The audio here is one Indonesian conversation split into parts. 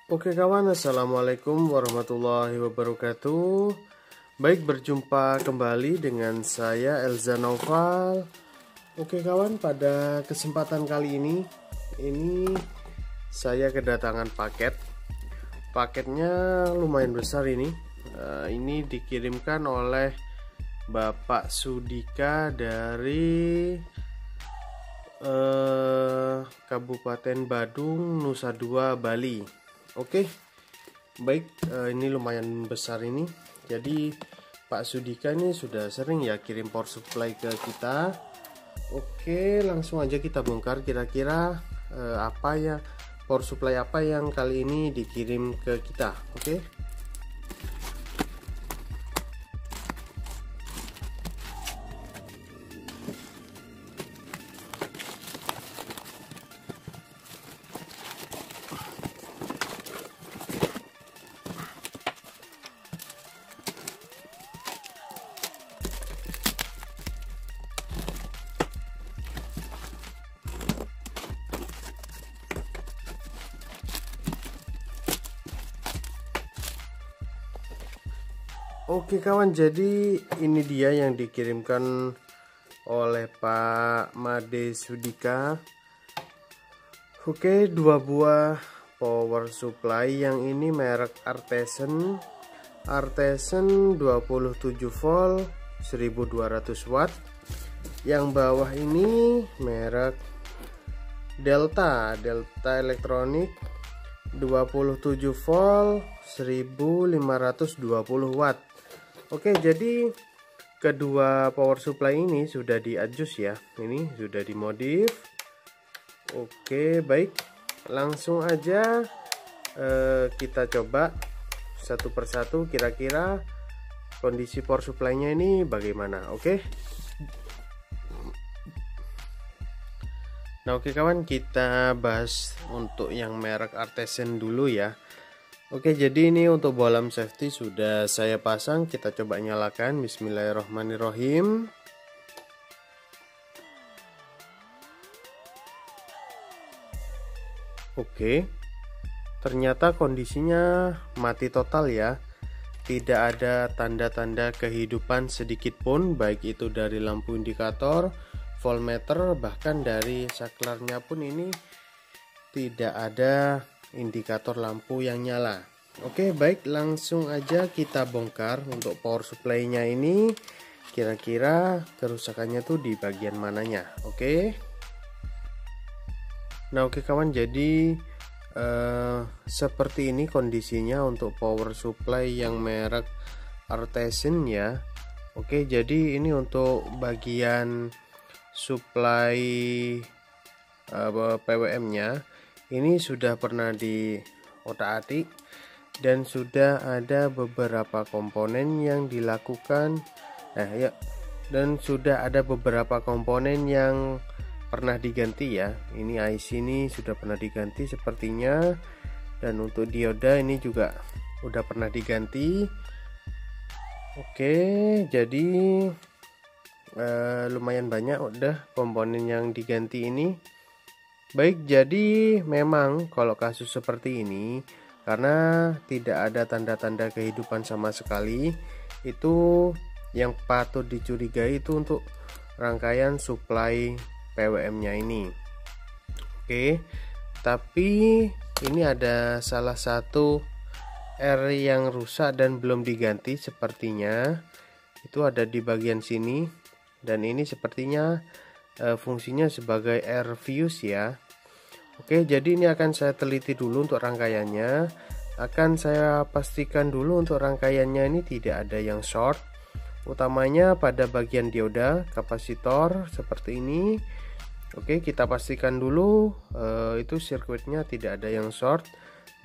Oke kawan, assalamualaikum warahmatullahi wabarakatuh. Baik, berjumpa kembali dengan saya Elza Noval. Oke kawan, pada kesempatan kali ini saya kedatangan paket. Paketnya lumayan besar ini. Ini dikirimkan oleh Bapak Sudika dari Kabupaten Badung, Nusa Dua, Bali. Oke, baik, ini lumayan besar ini. Jadi Pak Sudika ini sudah sering ya kirim power supply ke kita. Oke, langsung aja kita bongkar kira-kira apa ya, power supply apa yang kali ini dikirim ke kita. Oke. Oke kawan, jadi ini dia yang dikirimkan oleh Pak Made Sudika. Oke, 2 buah power supply. Yang ini merek Artesen 27 volt 1200 watt. Yang bawah ini merek Delta Elektronik 27 volt 1520 watt. Oke, jadi kedua power supply ini sudah di-adjust ya. Ini sudah dimodif. Oke, baik. Langsung aja kita coba satu persatu kira-kira kondisi power supply-nya ini bagaimana. Oke. Nah, oke kawan, kita bahas untuk yang merek Artesen dulu ya. Oke, jadi ini untuk bohlam safety sudah saya pasang. Kita coba nyalakan. Bismillahirrohmanirrohim. Oke, ternyata kondisinya mati total ya. Tidak ada tanda-tanda kehidupan sedikit pun, baik itu dari lampu indikator, voltmeter, bahkan dari saklarnya pun ini tidak ada indikator lampu yang nyala. Oke, baik, langsung aja kita bongkar untuk power supply-nya ini. Kira-kira kerusakannya tuh di bagian mananya. Oke. Nah, oke kawan, jadi seperti ini kondisinya untuk power supply yang merek Artesen ya. Oke, jadi ini untuk bagian supply PWM-nya ini sudah pernah diotak-atik dan sudah ada beberapa komponen yang dilakukan dan sudah ada beberapa komponen yang pernah diganti ya. Ini IC ini sudah pernah diganti sepertinya, dan untuk dioda ini juga udah pernah diganti. Oke, jadi lumayan banyak udah komponen yang diganti ini. Baik, jadi memang kalau kasus seperti ini, karena tidak ada tanda-tanda kehidupan sama sekali, itu yang patut dicurigai itu untuk rangkaian supply PWM-nya ini. Oke, tapi ini ada salah satu R yang rusak dan belum diganti sepertinya. Itu ada di bagian sini, dan ini sepertinya fungsinya sebagai air fuse ya. Oke, jadi ini akan saya teliti dulu untuk rangkaiannya. Akan saya pastikan dulu untuk rangkaiannya ini tidak ada yang short, utamanya pada bagian dioda, kapasitor seperti ini. Oke, kita pastikan dulu itu sirkuitnya tidak ada yang short.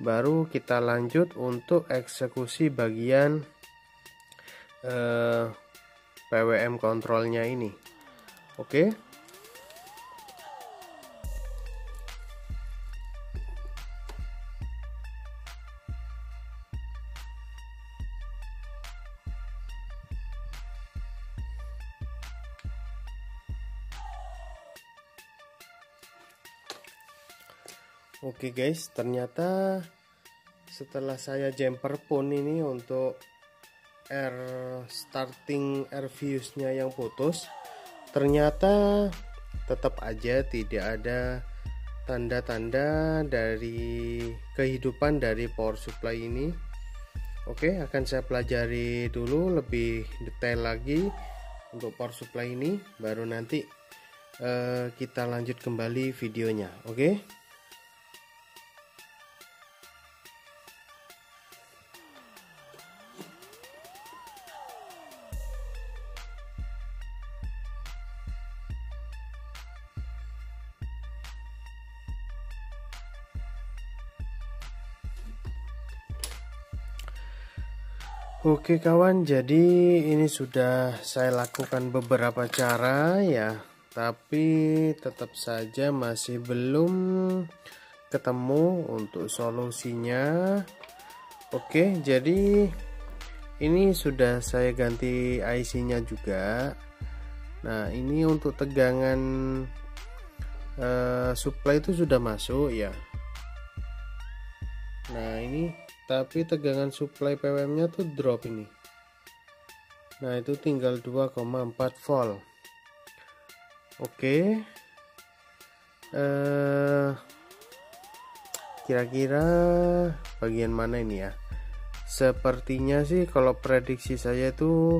Baru kita lanjut untuk eksekusi bagian PWM kontrolnya ini. Oke. Oke guys, ternyata setelah saya jumper pun ini untuk starting air fuse nya yang putus, ternyata tetap aja tidak ada tanda-tanda dari kehidupan dari power supply ini. Oke, akan saya pelajari dulu lebih detail lagi untuk power supply ini, baru nanti kita lanjut kembali videonya. Oke. Oke kawan, jadi ini sudah saya lakukan beberapa cara ya, tapi tetap saja masih belum ketemu untuk solusinya. Oke, jadi ini sudah saya ganti IC nya juga. Nah, ini untuk tegangan supply itu sudah masuk ya. Nah, ini tapi tegangan supply PWM nya tuh drop ini. Nah, itu tinggal 2,4 volt. Oke. Kira-kira bagian mana ini ya? Sepertinya sih kalau prediksi saya itu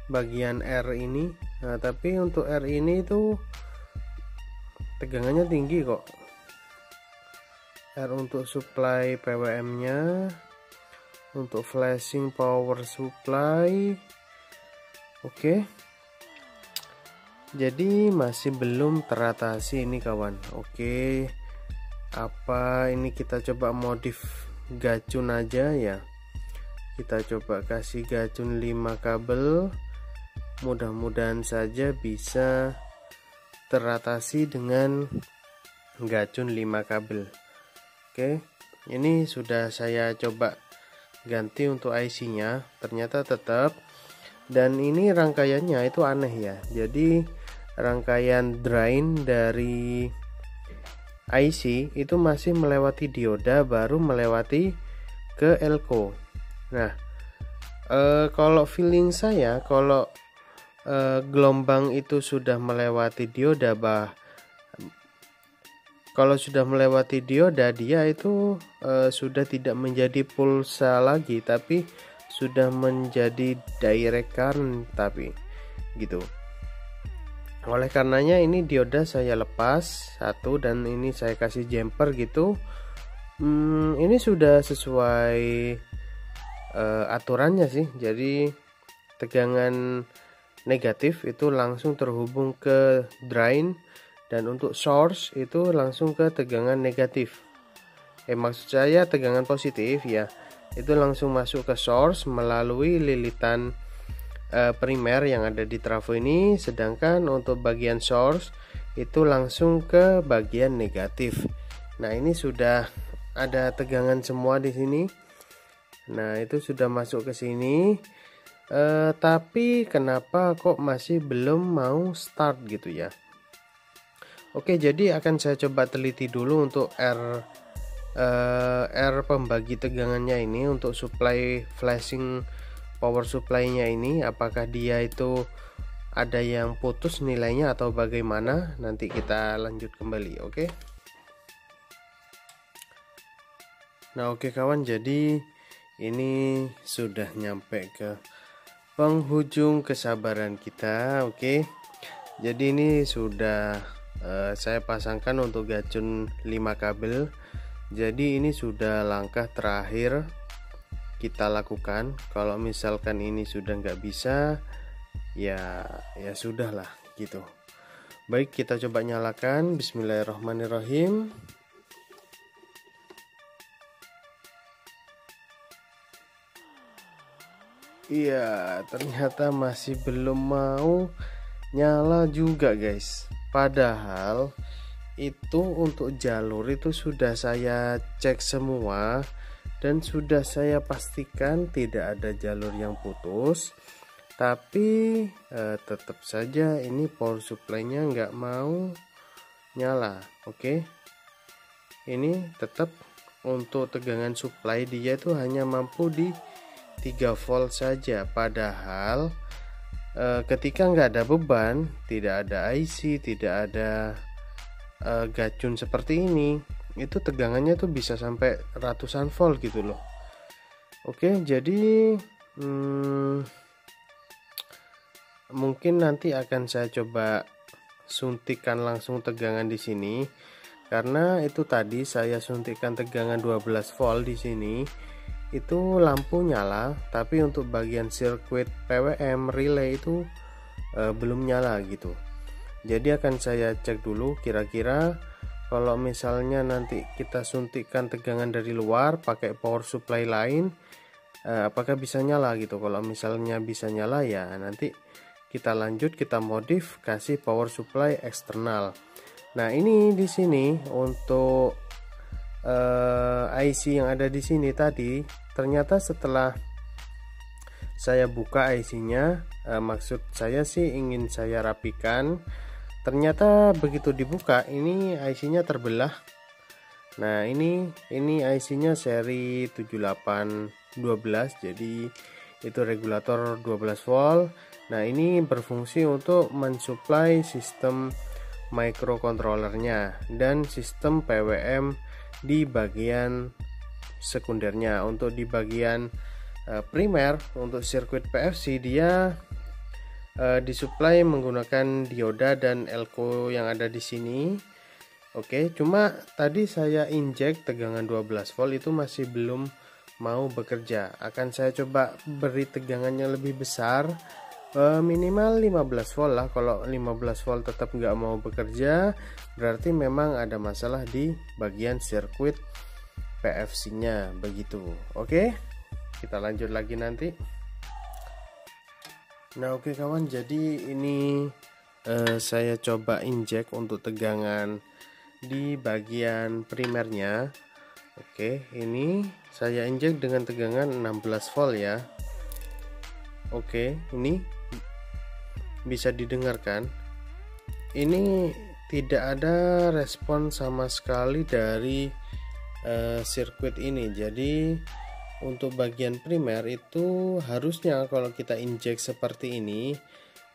bagian R ini. Nah, tapi untuk R ini itu tegangannya tinggi kok. R untuk supply PWM nya, untuk flashing power supply. Oke. Jadi masih belum teratasi ini kawan. Oke. Apa ini kita coba modif gacun aja ya. Kita coba kasih gacun 5 kabel. Mudah-mudahan saja bisa teratasi dengan gacun 5 kabel. Oke, ini sudah saya coba ganti untuk IC nya, ternyata tetap. Dan ini rangkaiannya itu aneh ya, jadi rangkaian drain dari IC itu masih melewati dioda, baru melewati ke elko. Nah, kalau feeling saya kalau gelombang itu sudah melewati dioda, kalau sudah melewati dioda, dia itu sudah tidak menjadi pulsa lagi, tapi sudah menjadi direct current, tapi gitu. Oleh karenanya ini dioda saya lepas satu dan ini saya kasih jumper gitu. Ini sudah sesuai aturannya sih. Jadi tegangan negatif itu langsung terhubung ke drain. Dan untuk source itu langsung ke tegangan negatif. Maksud saya tegangan positif ya. Itu langsung masuk ke source melalui lilitan primer yang ada di trafo ini. Sedangkan untuk bagian source itu langsung ke bagian negatif. Nah, ini sudah ada tegangan semua di sini. Nah, itu sudah masuk ke sini. Tapi kenapa kok masih belum mau start gitu ya? Oke, jadi akan saya coba teliti dulu untuk R pembagi tegangannya ini, untuk supply flashing power supply-nya ini, apakah dia itu ada yang putus nilainya atau bagaimana. Nanti kita lanjut kembali. Oke. Nah, oke kawan, jadi ini sudah nyampe ke penghujung kesabaran kita. Oke. Jadi ini sudah saya pasangkan untuk gacun 5 kabel. Jadi ini sudah langkah terakhir kita lakukan. Kalau misalkan ini sudah nggak bisa, ya sudahlah gitu. Baik, kita coba nyalakan. Bismillahirrahmanirrahim. Iya, ternyata masih belum mau nyala juga guys. Padahal itu untuk jalur itu sudah saya cek semua dan sudah saya pastikan tidak ada jalur yang putus, tapi tetap saja ini power supply-nya nggak mau nyala. Oke, ini tetap untuk tegangan supply dia itu hanya mampu di 3 volt saja, padahal ketika nggak ada beban, tidak ada IC, tidak ada gacun seperti ini, itu tegangannya tuh bisa sampai ratusan volt gitu loh. Oke, jadi mungkin nanti akan saya coba suntikan langsung tegangan di sini, karena itu tadi saya suntikan tegangan 12 volt di sini, itu lampu nyala, tapi untuk bagian sirkuit PWM relay itu belum nyala gitu. Jadi akan saya cek dulu kira-kira kalau misalnya nanti kita suntikan tegangan dari luar pakai power supply lain, apakah bisa nyala gitu. Kalau misalnya bisa nyala, ya nanti kita lanjut, kita modif kasih power supply eksternal. Nah, ini di sini untuk IC yang ada di sini tadi, ternyata setelah saya buka IC-nya, maksud saya sih ingin saya rapikan. Ternyata begitu dibuka, ini IC-nya terbelah. Nah, ini IC-nya seri 7812, jadi itu regulator 12 volt. Nah, ini berfungsi untuk mensuplai sistem microcontrollernya dan sistem PWM di bagian sekundernya. Untuk di bagian primer, untuk sirkuit PFC, dia disuplai menggunakan dioda dan elko yang ada di sini. Oke, cuma tadi saya injek tegangan 12 volt itu masih belum mau bekerja. Akan saya coba beri tegangannya lebih besar, minimal 15 volt lah. Kalau 15 volt tetap nggak mau bekerja, berarti memang ada masalah di bagian sirkuit PFC nya begitu. Oke, kita lanjut lagi nanti. Nah, oke kawan, jadi ini saya coba injek untuk tegangan di bagian primernya. Oke, ini saya injek dengan tegangan 16 volt ya. Oke, ini bisa didengarkan. Ini tidak ada respon sama sekali dari sirkuit ini. Jadi untuk bagian primer itu harusnya kalau kita injek seperti ini,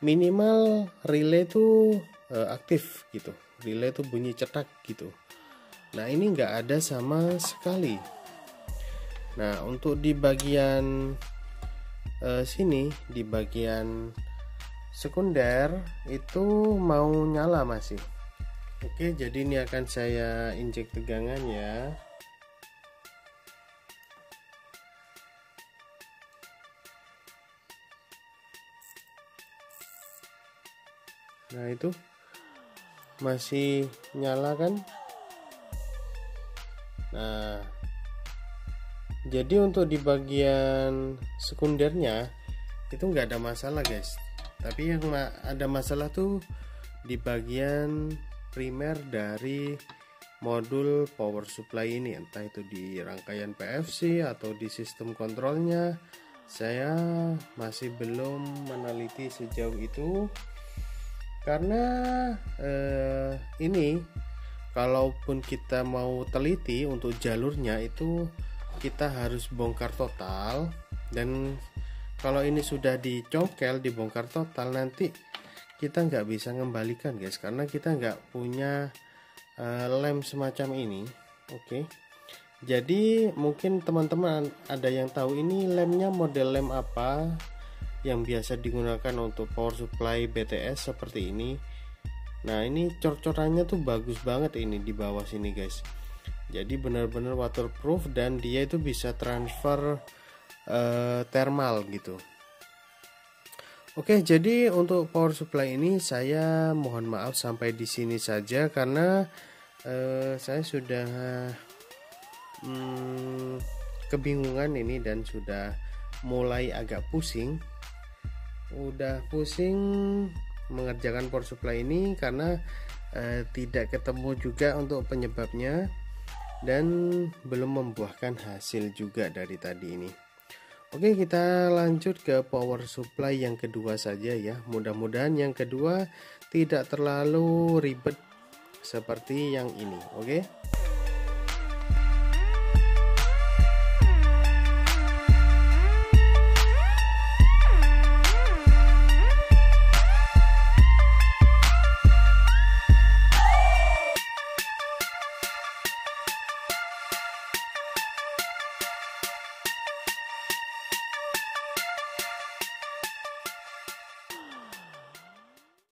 minimal relay itu aktif gitu, relay itu bunyi cetak gitu. Nah, ini nggak ada sama sekali. Nah, untuk di bagian sini, di bagian sekunder itu mau nyala masih. Oke, jadi ini akan saya injek tegangan ya. Nah, itu masih nyala kan. Nah, jadi untuk di bagian sekundernya itu nggak ada masalah guys, tapi yang ada masalah tuh di bagian primer dari modul power supply ini, entah itu di rangkaian PFC atau di sistem kontrolnya. Saya masih belum meneliti sejauh itu, karena ini kalaupun kita mau teliti untuk jalurnya itu kita harus bongkar total, dan kalau ini sudah dicongkel, dibongkar total, nanti kita nggak bisa mengembalikan guys, karena kita nggak punya lem semacam ini. Oke, jadi mungkin teman-teman ada yang tahu ini lemnya model lem apa yang biasa digunakan untuk power supply BTS seperti ini. Nah, ini cor-corannya tuh bagus banget ini di bawah sini guys, jadi benar-benar waterproof dan dia itu bisa transfer thermal gitu. Oke, jadi untuk power supply ini saya mohon maaf sampai di sini saja, karena saya sudah kebingungan ini dan sudah mulai agak pusing. Udah pusing mengerjakan power supply ini karena tidak ketemu juga untuk penyebabnya dan belum membuahkan hasil juga dari tadi ini. Oke, kita lanjut ke power supply yang kedua saja ya. Mudah-mudahan yang kedua tidak terlalu ribet seperti yang ini. Oke.